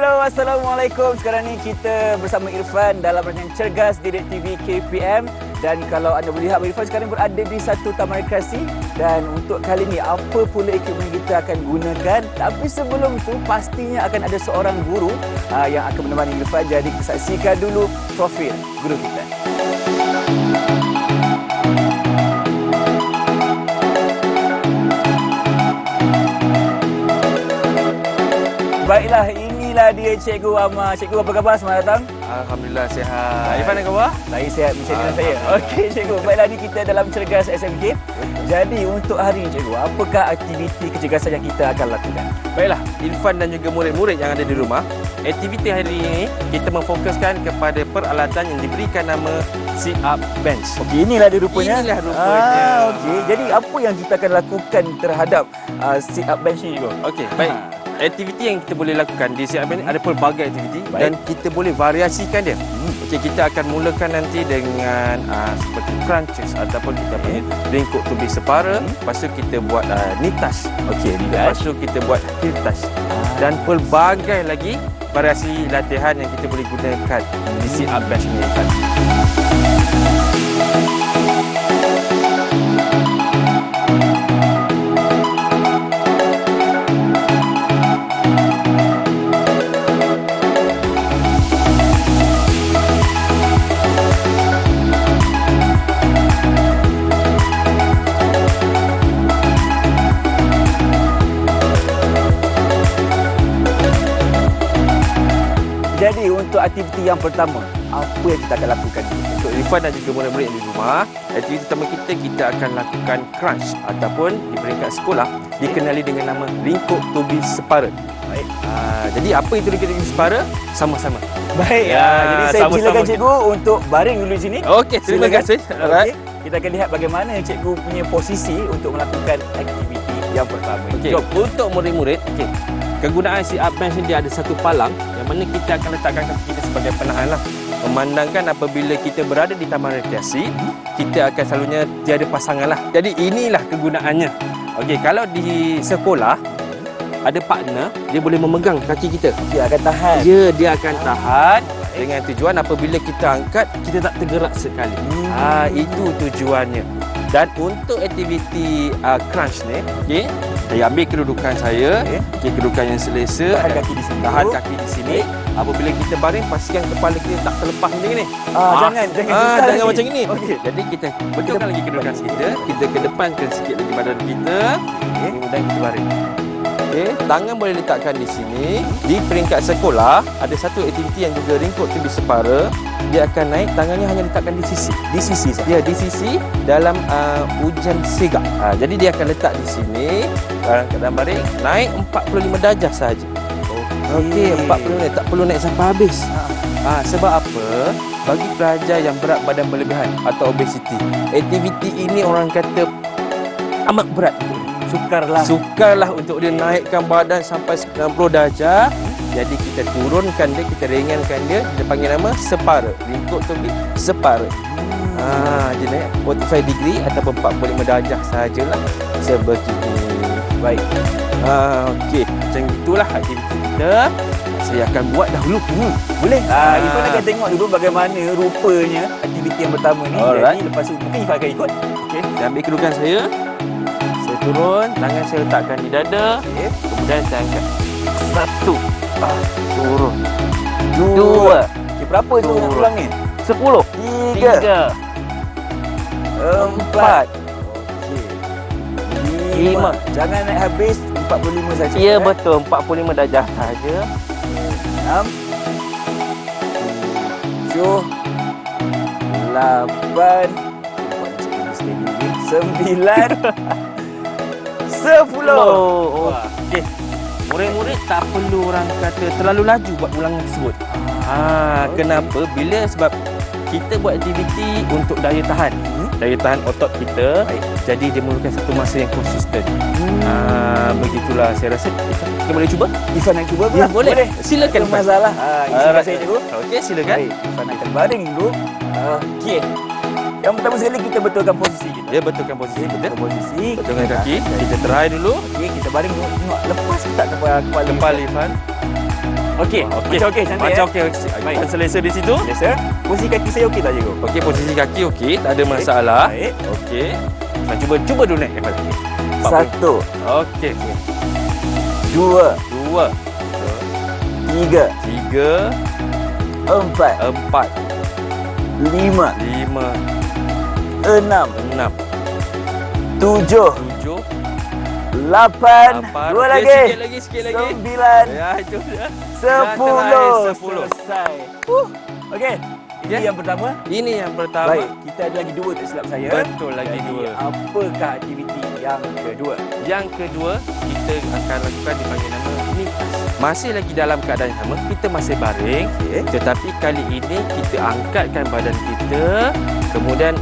Halo, Assalamualaikum. Sekarang ni kita bersama Irfan dalam rancangan Cergas Didik TV KPM. Dan kalau anda boleh lihat, Irfan sekarang berada di satu taman rekreasi. Dan untuk kali ni, apa pula equipment kita akan gunakan. Tapi sebelum itu, pastinya akan ada seorang guru yang akan menemani Irfan. Jadi saksikan dulu profil guru kita. Baiklah, inilah dia Cikgu Amar. Cikgu, apa khabar? Selamat datang. Alhamdulillah sihat. Irfan, apa khabar? Saya sihat macam mana saya? Okey Cikgu, baiklah ni kita dalam Cergas SMK. Jadi untuk hari ini Cikgu, apakah aktiviti kecergasan yang kita akan lakukan? Baiklah, Irfan dan juga murid-murid yang ada di rumah, aktiviti hari ini kita memfokuskan kepada peralatan yang diberikan nama sit-up bench. Okey, inilah dia rupanya. Inilah rupanya. Okey, jadi apa yang kita akan lakukan terhadap sit-up bench ni Cikgu? Okey, baik. Aktiviti yang kita boleh lakukan di sit-up bench ada pelbagai aktiviti dan kita boleh variasikan dia. Okey, kita akan mulakan nanti dengan seperti crunches ataupun kita punya ringkuk tubi separa. Lepas tu kita buat knee touch. Okey, lepas tu kita buat heel touch. Dan pelbagai lagi variasi latihan yang kita boleh gunakan di sit-up bench ni. Jadi untuk aktiviti yang pertama, apa yang kita akan lakukan? Untuk Irfan dan juga murid-murid di rumah, aktiviti pertama kita akan lakukan crunch ataupun di peringkat sekolah dikenali dengan nama ringkuk tubi separa. Baik. Jadi apa itu ringkuk tubi separa? Sama-sama. Baik. Jadi saya silakan cikgu untuk baring dulu di sini. Okey, terima kasih. Alright. Kita akan lihat bagaimana cikgu punya posisi untuk melakukan aktiviti yang pertama. Okey, untuk murid-murid, kegunaan sit-up bench ni dia ada satu palang yang mana kita akan letakkan kaki kita sebagai penahan lah. Memandangkan apabila kita berada di taman rekreasi, kita akan selalunya tiada pasangan lah. Jadi inilah kegunaannya. Okey, kalau di sekolah ada partner, dia boleh memegang kaki kita. Dia akan tahan. Dia akan tahan dengan tujuan apabila kita angkat, kita tak tergerak sekali. Itu tujuannya. Dan untuk aktiviti crunch ni, saya ambil kedudukan saya, kedudukan yang selesa, tahan kaki di sini. Tahan kaki di sini. Apabila kita baring, pastikan kepala kita tak terlepas macam ni. Jangan macam ini. Jadi kita betulkan lagi kedudukan kita kedepankan sikit lagi badan kita, kemudian kita baring. Tangan boleh letakkan di sini. Di peringkat sekolah ada satu aktiviti yang juga ringkuk tubi separa. Dia akan naik, tangannya hanya letakkan di sisi. Di sisi saja. Ya, di sisi dalam ujian segak. Jadi dia akan letak di sini. Kadang-kadang baring, naik 45 darjah sahaja. Okey, 40 minit, tak perlu naik sampai habis. Sebab apa? Bagi pelajar yang berat badan berlebihan atau obesiti, aktiviti ini orang kata amat berat. Sukarlah untuk dia naikkan badan sampai 90 darjah. Jadi kita turunkan dia, kita ringankan dia. Kita panggil nama separa. Ringkuk tubi separa. Dia naik 45 degree ataupun 45 darjah sahajalah. Sebegini. Baik. Okey, macam itulah aktiviti kita. Saya akan buat dahulu. Boleh? Irfan akan tengok dulu bagaimana rupanya aktiviti yang pertama ni. Jadi lepas tu mungkin Irfan akan ikut. Okey, saya ambil kedudukan saya. Saya turun, tangan saya letakkan di dada. Kemudian saya angkat. 1. Turun. 2. Berapa tu nak ulang ni? 10. 3. 4. 5. Jangan naik habis 45 saja. Ya, betul. 45 darjah saja. 6. 7. 8. 9. 10. Okey. Murid-murid tak perlu orang kata terlalu laju buat ulangan tersebut. Kenapa? Sebab kita buat aktiviti untuk daya tahan. Daya tahan otot kita. Jadi dia memerlukan satu masa yang konsisten. Begitulah saya rasa. Kita boleh cuba? Irfan nak cuba pula? Ya, boleh. Silakan. Tak masalah. Terima kasih cikgu. Okey, silakan. Irfan akan baring dulu. Okey. Yang pertama sekali kita betulkan posisi kita. Ya, betulkan posisi kita. Betulkan kaki. Kita try dulu. Okey, kita baring dulu. Tengok lepas ke tak kepala Irfan. Okey. Macam okey, cantik. Macam okey. Baik. Selesa di situ. Biasa. Posisi kaki saya okey tak, cikgu? Okey, posisi kaki okey, tak ada masalah. Baik. Okey. Kita cuba dulu naik. Satu. Okey. Dua. Tiga. Empat. Lima. 6. 7. 8. Dua Okey, lagi. Sikit lagi. 9. Ya, itu dah. 10. Sepuluh. Selesai. Okey. Ini Ya. yang pertama. Ini yang pertama. Baik, kita ada lagi dua tak silap saya. Betul, lagi Jadi, dua. apakah aktiviti yang kedua? Yang kedua, kita akan lakukan dipanggil nama nipas. Masih lagi dalam keadaan yang sama, kita masih baring. Okey. Tetapi kali ini kita angkatkan badan kita, kemudian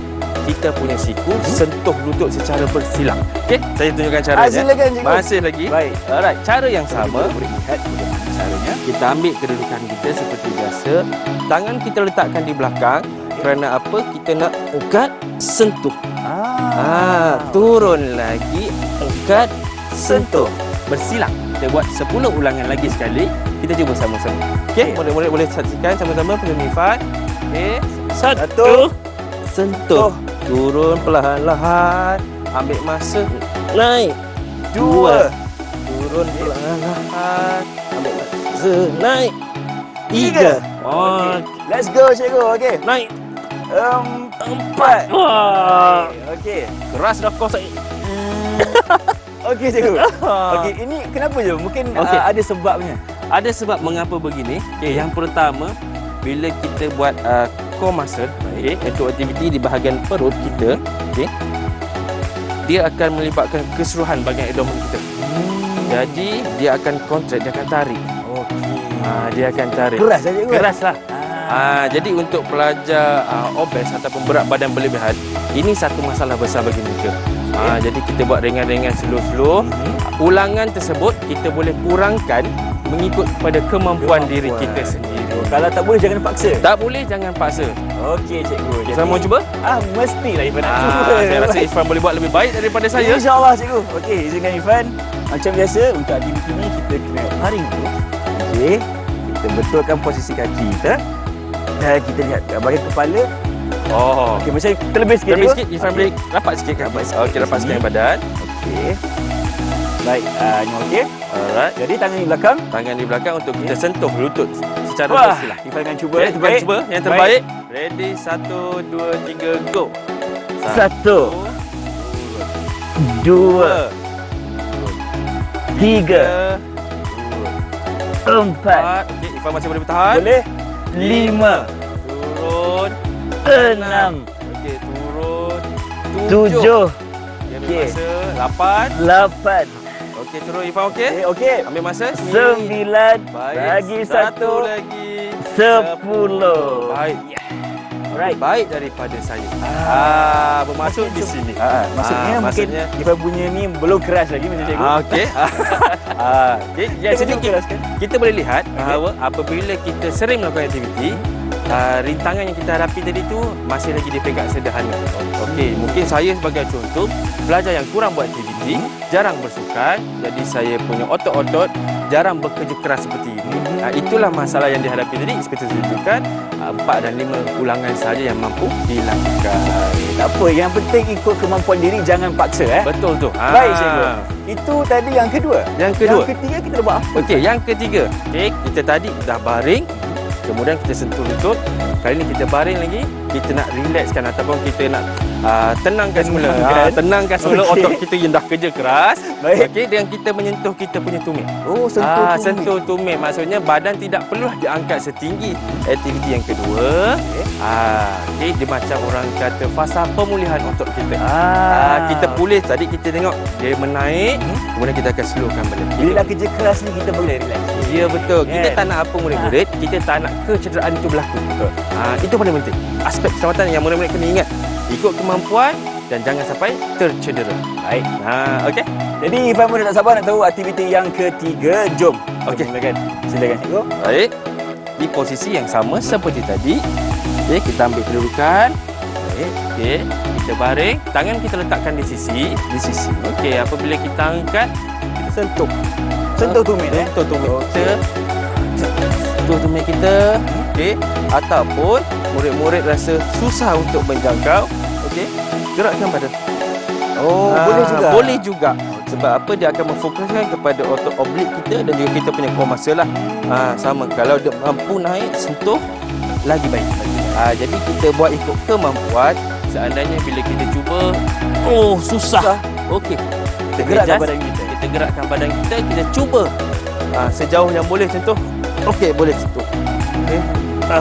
kita punya siku sentuh lutut secara bersilang. Okey, saya tunjukkan caranya. Silakan, cikgu. Masih lagi. Baik. Alright, cara yang sama. Boleh lihat bagaimana caranya. Kita ambil kedudukan kita seperti biasa. Tangan kita letakkan di belakang. Kerana apa? Kita nak angkat, sentuh. Turun lagi, angkat, sentuh. Bersilang. Kita buat 10 ulangan lagi sekali. Kita cuba sama-sama. Okey, murid-murid boleh saksikan sama-sama penyanyi. Okey, satu. Sentuh. Turun perlahan-lahan. Ambil masa. Naik. 2. Turun perlahan-lahan. Ambil masa. Naik. 3. Okey. Let's go, cikgu. Okey. Naik. 4. Wah. Okey. Keras dah kau saya. Okey, cikgu. Okey, ini kenapa je? Mungkin Okey. ada sebabnya. Ada sebab mengapa begini. Okay, yang pertama, bila kita buat core muscle, okay, untuk aktiviti di bahagian perut kita, okay, dia akan melibatkan keseluruhan bahagian abdomen kita. Jadi, dia akan contract, dia akan tarik. Okey. Dia akan tarik. Keras saja, cikgu. Keraslah. Jadi untuk pelajar obes ataupun berat badan berlebihan, ini satu masalah besar bagi mereka. Jadi kita buat ringan-ringan slow-slow. Ulangan tersebut kita boleh kurangkan mengikut kepada kemampuan diri kita sendiri. Kalau tak boleh, jangan paksa. Tak boleh, jangan paksa. Okey, cikgu. Irfan mau cuba? Mestilah Irfan nak cuba. Saya rasa Irfan boleh buat lebih baik daripada saya. InsyaAllah, cikgu. Okey, izinkan Irfan. Macam biasa, untuk aktiviti ni kita kena baring dulu. Okey. Kita betulkan posisi kaki kita. Dan kita lihat bahagian kepala. Okey, macam terlebih sikit, Terlebih cikgu. sikit, Irfan boleh rapat sikit kan? Okey, rapat sikit badan. Okey. Baik, ini okey. Alright. Jadi tangan di belakang. Tangan di belakang untuk kita sentuh lutut secara Wah, bersilang. Irfan akan cuba. Okay, Irfan cuba yang terbaik. Ready, 1, 2, 3, go. 1, 2, 3, 4. Okey, Irfan masih boleh bertahan. Boleh. 5, Turun. 6, Okey, turun. 7, Okey, ambil Okey. masa. 8. 8. Okey, turun Irfan okey. Okey. Ambil masa. 9, Baik. bagi Satu 1, lagi. 10. Baik. Alright. Baik daripada saya. Bermasuk di sini. Maksudnya mungkin Irfan punya ni belum keras lagi macam cikgu. Okey. Okey, Kita jadi cuba keraskan. kita boleh lihat bahawa apabila kita sering melakukan aktiviti, rintangan yang kita hadapi tadi tu masih lagi di peringkat sederhana. Okey, mungkin saya sebagai contoh, pelajar yang kurang buat aktiviti, jarang bersukan, jadi saya punya otot-otot jarang bekerja keras seperti ini. Itulah masalah yang dihadapi tadi. Seperti saya tunjukkan, 4 dan 5 ulangan saja yang mampu dilakukan. Tak apa, yang penting ikut kemampuan diri, jangan paksa. Betul tu. Baik, cikgu. Itu tadi yang kedua. Yang kedua. Yang ketiga kita dah buat apa? Okey, yang ketiga. Okey, kita tadi dah baring. Kemudian kita sentuh lutut. Kali ni kita baring lagi. Kita nak relaxkan ataupun kita nak tenangkan semula. Tenangkan semula Okey. otot kita yang dah kerja keras. Baik. Okey, dengan kita menyentuh kita punya tumit. Oh, sentuh tumit. Sentuh tumit. Maksudnya badan tidak perlu diangkat setinggi. Aktiviti yang kedua. Okey, dia macam orang kata fasa pemulihan otot kita. Kita pulih tadi kita tengok dia menaik. Kemudian kita akan slowkan balik. Bila dah kerja keras ni kita boleh relax. Ya betul. Kita Kan? tak nak apa murid-murid, kita tak nak kecederaan itu berlaku. Betul. Itu paling penting. Aspek keselamatan yang murid-murid kena ingat. Ikut kemampuan dan jangan sampai tercedera. Baik. Okey. Jadi Irfan pun tak sabar nak tahu aktiviti yang ketiga. Jom. Okey. Silakan cikgu. Baik. Di posisi yang sama seperti tadi. Okey, kita ambil kedudukan. Baik. Okey, kita baring, tangan kita letakkan di sisi. Okey, apabila kita angkat, kita sentuh. Sentuh tumit. Sentuh tumit kita. classmate kita, okey, ataupun murid-murid rasa susah untuk menjangkau, okey, gerakkan badan. Boleh juga. Boleh juga. Sebab apa, dia akan memfokuskan kepada otot oblik kita dan juga kita punya core muscle lah. Sama, kalau dia mampu naik sentuh, lagi baik. Jadi kita buat ikut kemampuan. Seandainya bila kita cuba, susah. Okey, Kita gerakkan badan kita. Kita gerakkan badan kita, kita cuba sejauh yang boleh sentuh. Okey, boleh sentuh. Okey,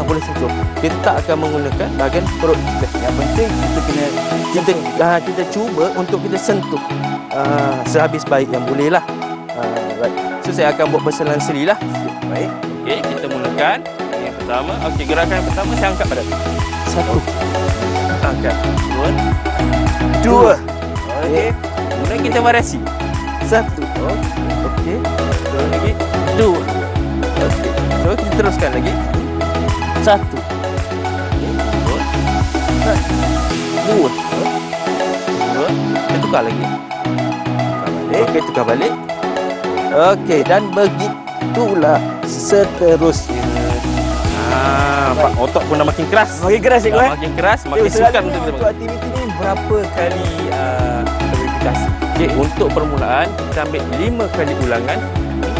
boleh sentuh. Kita tak akan menggunakan bahagian perut kita. Yang penting kita kena Kita cuba untuk kita sentuh sehabis baik yang boleh lah. Right. So saya akan buat berselanseli lah. baik. Okey, kita mulakan yang pertama. Okey, gerakan yang pertama saya angkat badan. Satu. Angkat. Dua. Okey. Kemudian kita variasi. Satu. Okey. Turun lagi. Dua. Okey. So kita teruskan lagi. Satu. Dua. Kita tukar lagi. Okey, tukar balik. Okey, dan begitulah seterusnya. Nampak otot pun dah makin keras. Makin keras cikgu Makin keras, makin sukan untuk kita. Untuk aktiviti ni berapa kali verifikasi? Okey, untuk permulaan kita ambil 5 kali ulangan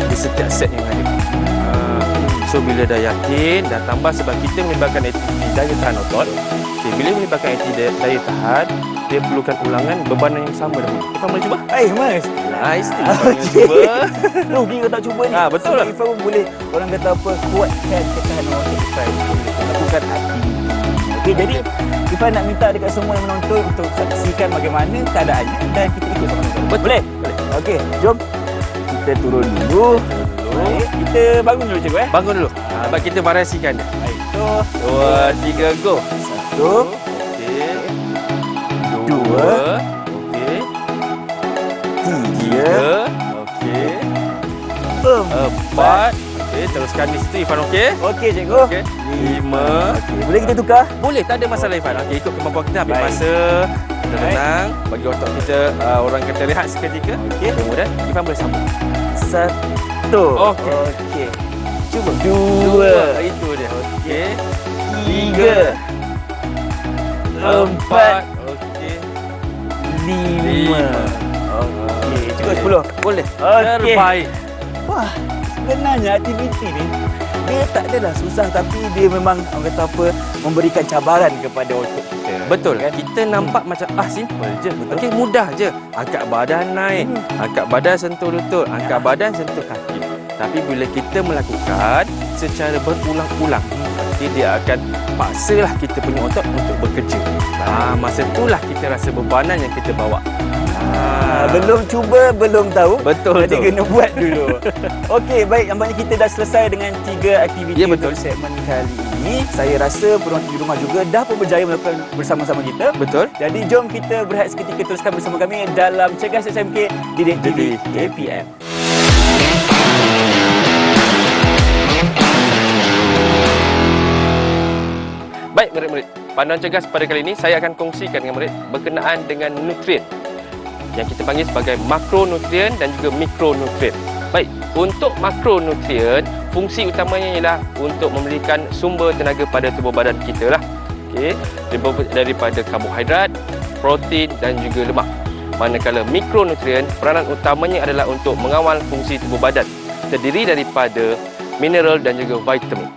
di setiap set yang ada. So bila dah yakin, dah tambah sebab kita melibatkan aktiviti daya tahan otot. Okey, bila melibatkan aktiviti daya tahan, dia perlukan ulangan bebanan yang sama dahulu. Kita boleh cuba? Mas. Istilah cuba. Rugi kalau tak cuba ni. Betul lah. Ifan pun boleh, orang kata apa, kuatkan ketahanan otot Ifan. Lakukan aktiviti. Okey, jadi Ifan nak minta dekat semua yang menonton untuk saksikan bagaimana keadaannya dan kita ikut sama-sama. Boleh? Boleh. Okey, jom. Kita turun dulu. Baik, kita bangun dulu cikgu Bangun dulu. Sebab kita variasikan dia. Baik. So, 2, 3, go. satu. Okey. Dua. Okey. Tiga. Okey. 4. Okey, teruskan di situ Ifan, okey? Okey cikgu. Okey. 5. Okey, boleh kita tukar? Boleh, tak ada masalah Ifan. Okey, ikut kemampuan kita, ambil Baik. masa. Kita tenang, bagi otot kita orang kata rehat seketika. Okey. Kemudian Ifan boleh sambung. Satu. Okey. Okey. Cuba. Dua. Itu dia. Okey. Tiga. Empat. Okey. Lima. Okey, cukup 10. Boleh. Okey. Terbaik. Wah, sebenarnya aktiviti ni dia tak adalah susah, tapi dia memang orang kata apa, memberikan cabaran kepada otot kita. Betul kan? Kita nampak macam simple je. Betul. Okey, mudah je. Angkat badan naik, angkat badan sentuh lutut, angkat badan sentuh kaki. Tapi bila kita melakukan secara berulang-ulang, nanti dia akan paksalah kita punya otot untuk bekerja. Masa itulah kita rasa bebanan yang kita bawa. Belum cuba, belum tahu. Betul. Jadi kena buat dulu. Okey, baik. Nampaknya kita dah selesai dengan 3 aktiviti betul. untuk segmen kali ini. Saya rasa penonton di rumah juga dah pun berjaya melakukan bersama-sama kita. Betul. Jadi jom kita berehat seketika, teruskan bersama kami dalam Cergas SMK Didik TV KPM. Baik murid-murid, panduan cergas pada kali ini saya akan kongsikan dengan murid berkenaan dengan nutrien yang kita panggil sebagai makronutrien dan juga mikronutrien. Baik, untuk makronutrien, fungsi utamanya ialah untuk memberikan sumber tenaga pada tubuh badan kita lah. Okey, daripada karbohidrat, protein dan juga lemak. Manakala mikronutrien, peranan utamanya adalah untuk mengawal fungsi tubuh badan, terdiri daripada mineral dan juga vitamin.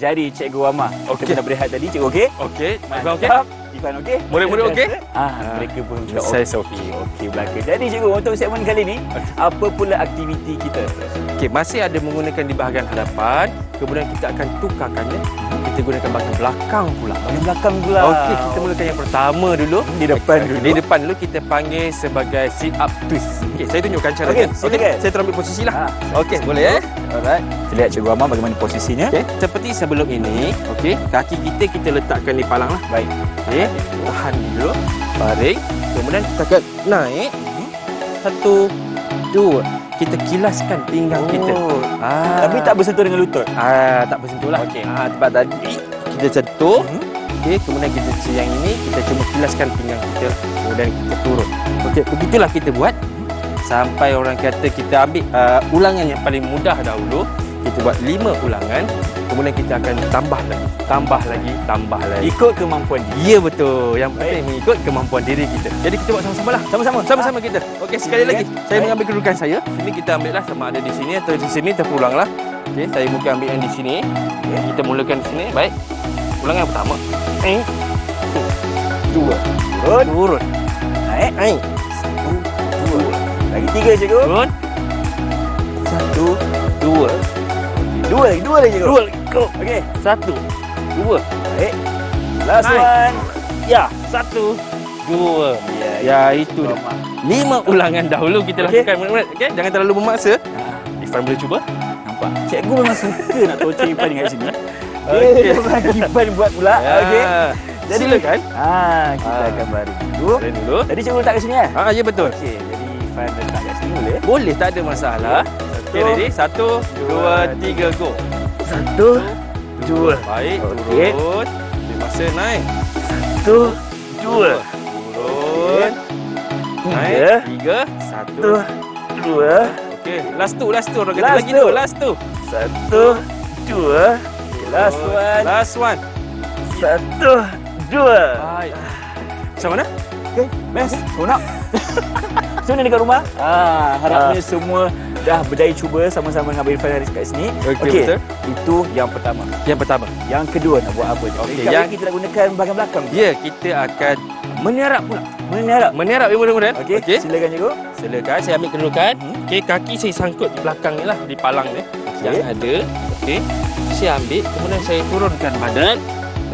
Jadi Cikgu Wama, kita dah berehat tadi. Cikgu okey? Okey, Ifan okey? Mantap. Ifan okey? Murid-murid okey? Mereka pun Saya okey. Okey belaka. Jadi Cikgu, untuk segmen kali ni, apa pula aktiviti kita? Okey, masih ada menggunakan di bahagian hadapan, kemudian kita akan tukarkannya. Kita gunakan bahagian belakang pula. Bahagian belakang pula. Okey, kita mulakan yang pertama dulu. Di depan dulu. Di depan dulu kita panggil sebagai sit up twist. Okey, saya tunjukkan caranya. Okey, silakan. Saya terambil posisi lah. Okey, boleh Alright. Kita lihat Cikgu Wama bagaimana posisinya. Okey, seperti sebelum ini, okey, kaki kita letakkan di palang lah. Baik. Okey, tahan dulu. Baring. Kemudian kita akan naik. 1, 2. Kita kilaskan pinggang kita. Tapi tak bersentuh dengan lutut. Tak bersentuh lah. Okey. Tempat tadi kita sentuh. Okey, kemudian kita yang ini kita cuma kilaskan pinggang kita, kemudian kita turun. Okey, begitulah kita buat sampai orang kata kita ambil ulangan yang paling mudah dahulu. Kita buat 5 ulangan, kemudian kita akan tambah lagi. Ikut kemampuan dia. Ya betul. Yang penting mengikut kemampuan diri kita. Jadi kita buat sama-sama lah. Sama-sama kita. Okey, sekali lagi. Saya mengambil kedudukan saya. Sini kita ambil lah sama ada di sini atau di sini terpulang lah. Okey, saya mungkin ambil yang di sini. Okay. Kita mulakan di sini. Baik. Ulangan pertama. 1, 2. Turun. Naik. 1, 2. Lagi 3 cikgu. Turun. 1, 2. 2 lagi cikgu. 2 lagi. Go. Okey. 1, 2. Baik. Last Naik. one. Ya, 1, 2. Ya, itu dia. 5 ulangan dahulu kita lakukan murid-murid. Okey, jangan terlalu memaksa. Irfan boleh cuba? Nampak. Cikgu memang suka nak torture Irfan kat sini. Okey. Irfan buat pula. Ya. Okey. Jadi silakan. Kita akan baring dulu. Baring dulu. Tadi cikgu letak kat sini Ya betul. Okey, jadi Irfan letak kat sini boleh? Boleh, tak ada masalah. Okey, ready? 1, 2, 3, go. 1, 2. Baik, Okey. turun. Beri masa naik. 1, 2. Turun. Naik. 3, 1. 2. Okey, last tu. Orang kata Last lagi tu. tu. Last tu. 1, 2. Last one. Last one. 1, 2. Baik. Macam mana? Okey, best. Seronok. So ni dekat rumah. Harapnya semua dah berdaya cuba sama-sama dengan Abang Irfan Haris kat sini. Okey, betul. Itu yang pertama. Yang pertama. Yang kedua nak buat apa je? Okey, Kali yang kita nak gunakan bahagian belakang. Ya, kita akan menyerap pula. Menyerap. Mudah-mudahan. Okey, silakan cikgu. Silakan, saya ambil kedudukan. Okey, kaki saya sangkut di belakang ni lah, di palang ni. Yang ada. Okey. Saya ambil, kemudian saya turunkan badan.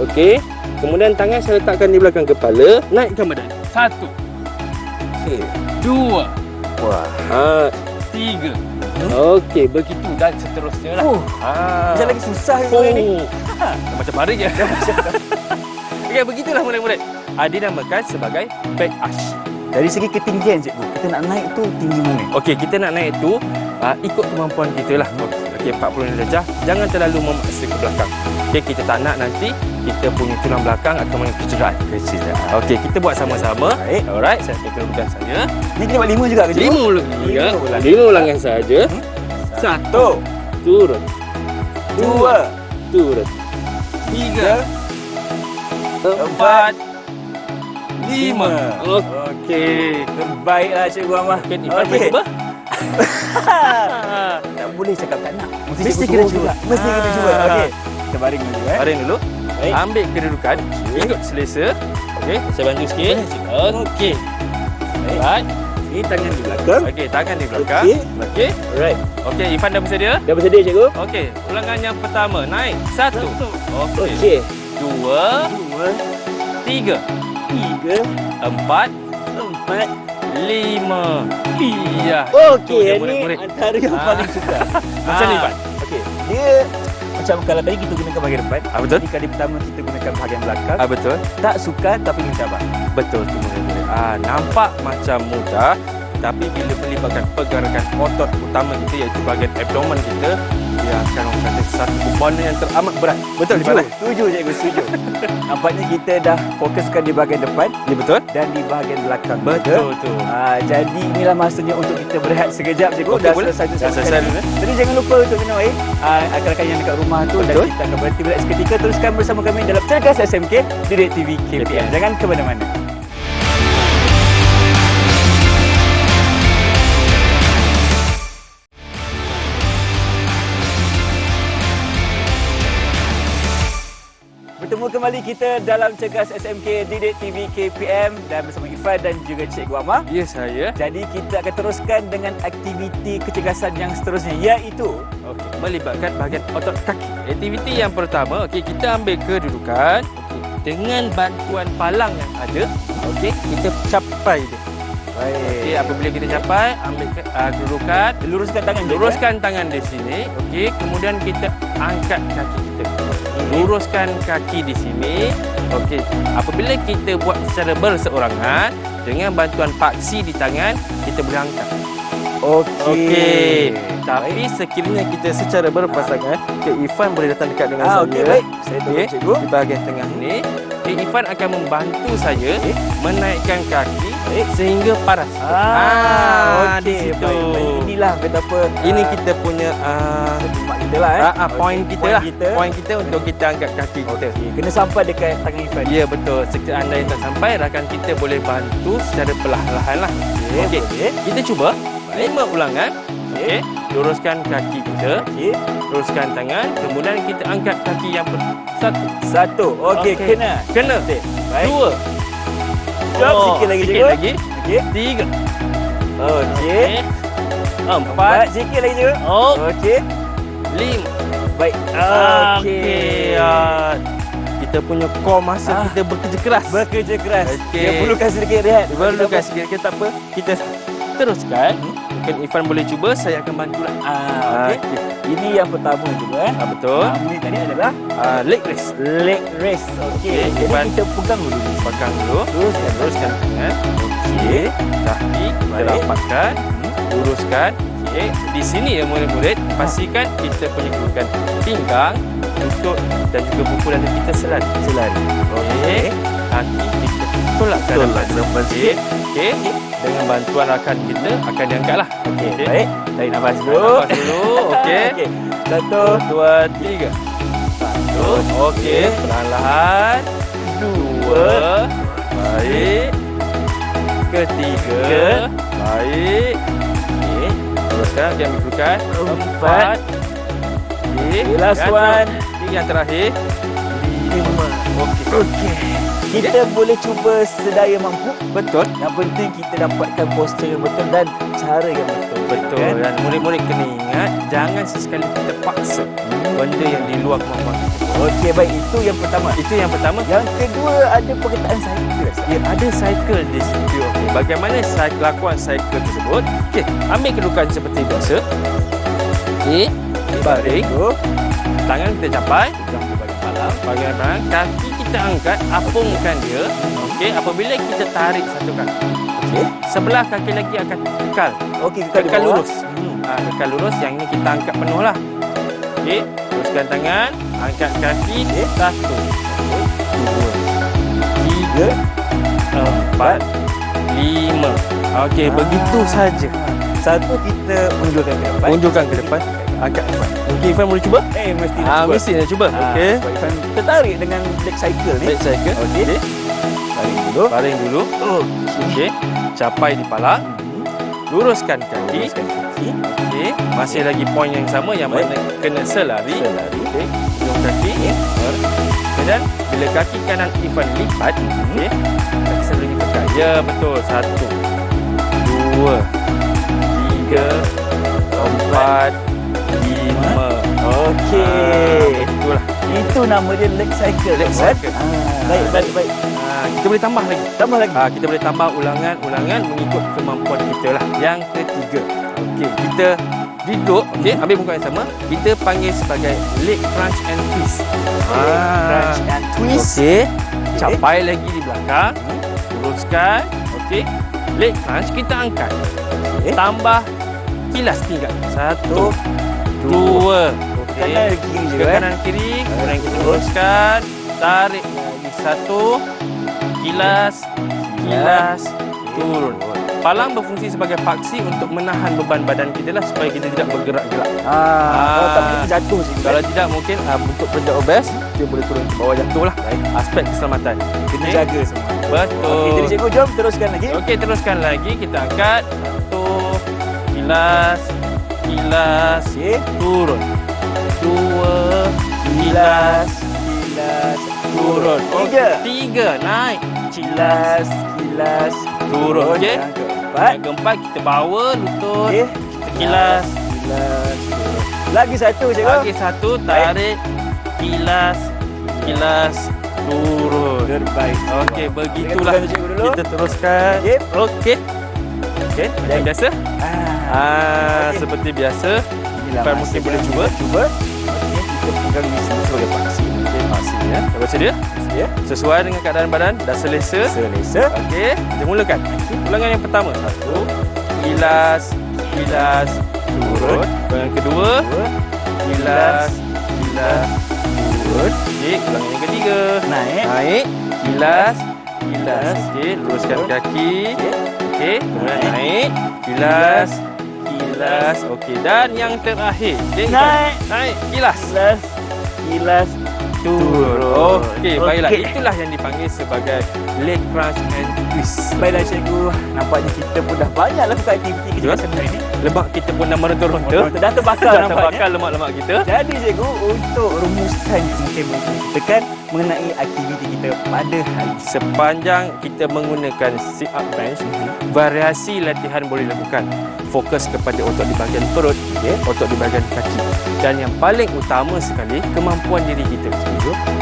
Okey. Kemudian tangan saya letakkan di belakang kepala, naikkan badan. 1. Okey. 2. Wah. 3. Okey, begitu dan seterusnya lah. Macam lagi susah ni. Macam baring je. Okey, begitulah murid-murid. Dinamakan sebagai back arch. Dari segi ketinggian cikgu, kita nak naik tu tinggi mana? Okey, kita nak naik tu ikut kemampuan kita lah. Okey, 40 darjah. Jangan terlalu memaksa ke belakang. Okey, kita tak nak nanti kita punya tulang belakang akan kecederaan. Okey, kita buat sama-sama. Baik. Alright, saya ambil kedudukan saya. Ni kita buat 5 juga ke cikgu? 5 ulangan saja. 1. Turun. 2. Turun. 3. 4. 5. Okey. Terbaiklah cikgu Amah. Okey. Cuba. Tak boleh cakap tak nak. Mesti kena cuba. Mesti kena cuba. Okey. Kita baring dulu Baring dulu. Baik. Ambil kedudukan. Ikut selesa. Okey, saya bantu sikit. Okey. Baik. Ni tangan di belakang. Okey, tangan di belakang. Okey. Alright. Okey, Irfan dah bersedia? Dah bersedia cikgu? Okey, ulangan yang pertama. Naik. 1. Okey. Okey. 2. 3. 3. 4. 4. 5. Ya. Okey, Itu dia, ni murid-murid. antara yang paling suka. Macam ni, Irfan? Okey. Dia macam kalau tadi kita gunakan bahagian depan. Betul. Jadi kali pertama kita gunakan bahagian belakang. Betul. Tak suka tapi mencabar. Betul tu murid-murid. Nampak macam mudah, tapi bila melibatkan pergerakan otot utama kita iaitu bahagian abdomen kita, dia akan menghasilkan satu beban yang teramat berat. Betul Irfan? Setuju cikgu, setuju. Nampaknya kita dah fokuskan di bahagian depan Ya betul. dan di bahagian belakang. Betul tu. Jadi inilah masanya untuk kita berehat sekejap cikgu. Okey, Dah boleh. selesai Dah selesai dulu. Jadi jangan lupa untuk minum air. Rakan-rakan yang dekat rumah tu. Dan Betul. kita akan berhenti berehat seketika. Teruskan bersama kami dalam Cergas SMK Didik TV KPM. Jangan ke mana-mana. Bertemu kembali kita dalam Cergas SMK Didik TV KPM dan bersama Irfan dan juga Cikgu Amah. Ya, saya. Jadi kita akan teruskan dengan aktiviti kecergasan yang seterusnya iaitu Melibatkan bahagian otot kaki. Aktiviti yang pertama, kita ambil kedudukan dengan bantuan palang yang ada. Kita capai dia. baik. Apabila kita capai, ambil kedudukan, Luruskan tangan. luruskan tangan di sini. Kemudian kita angkat kaki kita. Luruskan kaki di sini. Apabila kita buat secara berseorangan dengan bantuan paksi di tangan, kita boleh angkat. Tapi sekiranya kita secara berpasangan, Irfan boleh datang dekat dengan saya. Baik. Saya tolong cikgu. Di bahagian tengah ni. Okey, Irfan akan membantu saya menaikkan kaki sehingga paras. Di Okey. situ. Baik. Inilah betapa Ini kita punya mak kita lah point kita Point lah. kita. Point kita untuk kita angkat kaki kita. Okey, kena sampai dekat tangan Irfan. Ya, betul. Sekiranya anda yang tak sampai, rakan kita boleh bantu secara perlahan-lahan lah. Okey. Boleh. Kita cuba 5 ulangan. Okey. Luruskan kaki kita. Okey. Luruskan tangan. Kemudian kita angkat kaki yang Satu. Okey, kena. Kena. Baik. 2. Jom sikit lagi Sikit cikgu. lagi. Okey. 3. Okey. 4. Sikit lagi cikgu. Oh. Okey. 5. Baik. Okey. Kita punya core masa kita bekerja keras. Bekerja keras. Okey. Dia perlukan sedikit rehat. Perlukan sikit. Kita tak apa. Kita teruskan. Mungkin Irfan boleh cuba. Saya akan bantulah. Okey. Ini yang pertama juga Betul. Ini tadi adalah Leg raise. leg raise. Okey. Jadi Irfan. kita pegang dulu. Pegang dulu. Luruskan tangan. Okey. Kaki kita rapatkan. Luruskan. Okey. Di sini ya murid-murid, pastikan kita punya kedudukan pinggang, lutut dan juga buku dada kita selari. Okey. Kaki kita tolak ke depan sikit. Okey. Dengan bantuan rakan kita akan diangkatlah. Okey. Baik. Tarik nafas dulu. Nafas dulu. Okey. Okey. Satu, 2, 3. 1. Okey. Perlahan-lahan. 2. Baik. Ketiga. Baik. Okey. Teruskan. Okey, ambil kedudukan. 4. Okey. Last one. Yang terakhir. 5. Okey. Kita boleh cuba sedaya mampu. Betul. Yang penting kita dapatkan postur yang betul dan cara yang betul. Betul. Kan? Dan murid-murid kena ingat, jangan sesekali kita paksa benda yang di luar kemampuan kita. Okey, baik. Itu yang pertama. Itu yang pertama. Yang kedua, ada perkataan cycle. Ya, ada cycle di situ. Okey, bagaimana kelakuan cycle tersebut? Okey, ambil kedudukan seperti biasa. Okey, baring. Tangan kita capai. Bagian belakang. Kaki kita angkat, apungkan dia. Okey, apabila kita tarik satu kaki, sebelah kaki lagi akan kekal. Okey, kita Kekal lurus. Kekal lurus. Yang ini kita angkat penuh lah. Okey, teruskan tangan, angkat kaki. 1, 2, 3, 4, 5. Okey, begitu saja. Satu, kita unjulkan ke depan. Unjukkan ke depan, angkat Irfan. Okey, Irfan boleh cuba? Mesti nak cuba. Mesti nak cuba. Okey. Irfan tertarik dengan leg cycle ni. Baik cycle. Okey. Baring dulu. Baring dulu. Okey. Capai di palang. Luruskan kaki. Okey. Masih lagi poin yang sama yang mana kena selari. Okey. Ujung kaki. Kemudian bila kaki kanan Irfan lipat, okey. Kaki sebelah ni tekan. Ya, betul. 1, 2, 3, 4, 5. Okey. Itulah. Itu nama dia leg cycle. Leg cycle. Baik. Kita boleh tambah lagi. Tambah lagi. Kita boleh tambah ulangan mengikut kemampuan kita lah. Yang ketiga. Okey, kita duduk, okey, ambil muka yang sama. Kita panggil sebagai leg crunch and twist. Crunch and twist. Okey. Capai lagi di belakang. Luruskan. Okey. Leg crunch kita angkat. Tambah kilas pinggang. 1, 2. Okey. Kanan kiri Ke juga. kanan kiri. Kemudian kita luruskan. Tarik lagi 1. Kilas, turun. Palang berfungsi sebagai paksi untuk menahan beban badan kita lah supaya kita tidak bergerak-gerak. Kalau tak kita jatuh sih. Kalau tidak mungkin bentuk pelajar obes dia boleh turun ke bawah jatuh lah. Aspek keselamatan. Kena jaga semua. Betul. Okey, jadi cikgu jom teruskan lagi. Okey, teruskan lagi. Kita angkat. 1, kilas, turun. 2, kilas, turun. 3, naik. Kilas, turun. Okey. Yang keempat kita bawa lutut. Kita kilas. Lagi satu cikgu. Lagi 1, tarik. Kilas, turun. Terbaik. Okey, begitulah. Cikgu dulu. Kita teruskan. Okey. Okey, macam biasa. Okey. Seperti biasa. Inilah Mungkin boleh cuba. Okey, kita pegang di sini sebagai paksi. Okey, paksi ya. Dah bersedia? Sesuai dengan keadaan badan, dah selesa. Okey, kita mulakan. Ulangan yang pertama. 1, kilas, turun. Yang kedua, kilas, turun. Okey, ulangan yang ketiga. Naik. Kilas. Okey, luruskan kaki. Okey, kemudian naik. Kilas. Okey, dan yang terakhir. Okay, naik. Kilas. Turun. Okey, baiklah. Itulah yang dipanggil sebagai leg crunch and twist. Baiklah cikgu, nampaknya kita pun dah banyak lakukan aktiviti kecergasan hari ini. Lemak kita pun dah meronta-ronta. Dah terbakar Dah nampaknya. terbakar lemak-lemak kita. Jadi cikgu, untuk rumusan yang mungkin boleh kita mengenai aktiviti kita pada hari ini. Sepanjang kita menggunakan sit up bench, variasi latihan boleh dilakukan. Fokus kepada otot di bahagian perut, otot di bahagian kaki. Dan yang paling utama sekali, kemampuan diri kita.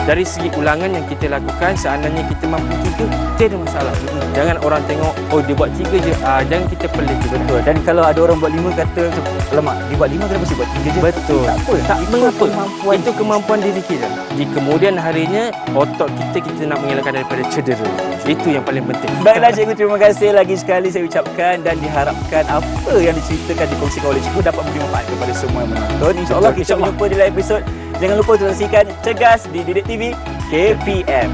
Dari segi ulangan yang kita lakukan, seandainya kita mampu 3, tiada masalah. Jangan orang tengok, oh dia buat 3 je. Jangan kita pelik. Betul. Dan kalau ada orang buat 5 kata, lemak, dia buat 5 kenapa saya buat 3 je? Betul. Tak apa. Tak mengapa. Kemampuan Itu kemampuan diri kita. Di kemudian harinya, otot kita nak mengelakkan daripada cedera. Itu yang paling penting. Baiklah cikgu, terima kasih lagi sekali saya ucapkan dan diharapkan apa yang diceritakan dikongsikan oleh cikgu dapat memberi manfaat kepada semua yang menonton. InsyaAllah kita berjumpa di lain episod. Jangan lupa untuk saksikan Cergas di Didik TV KPM.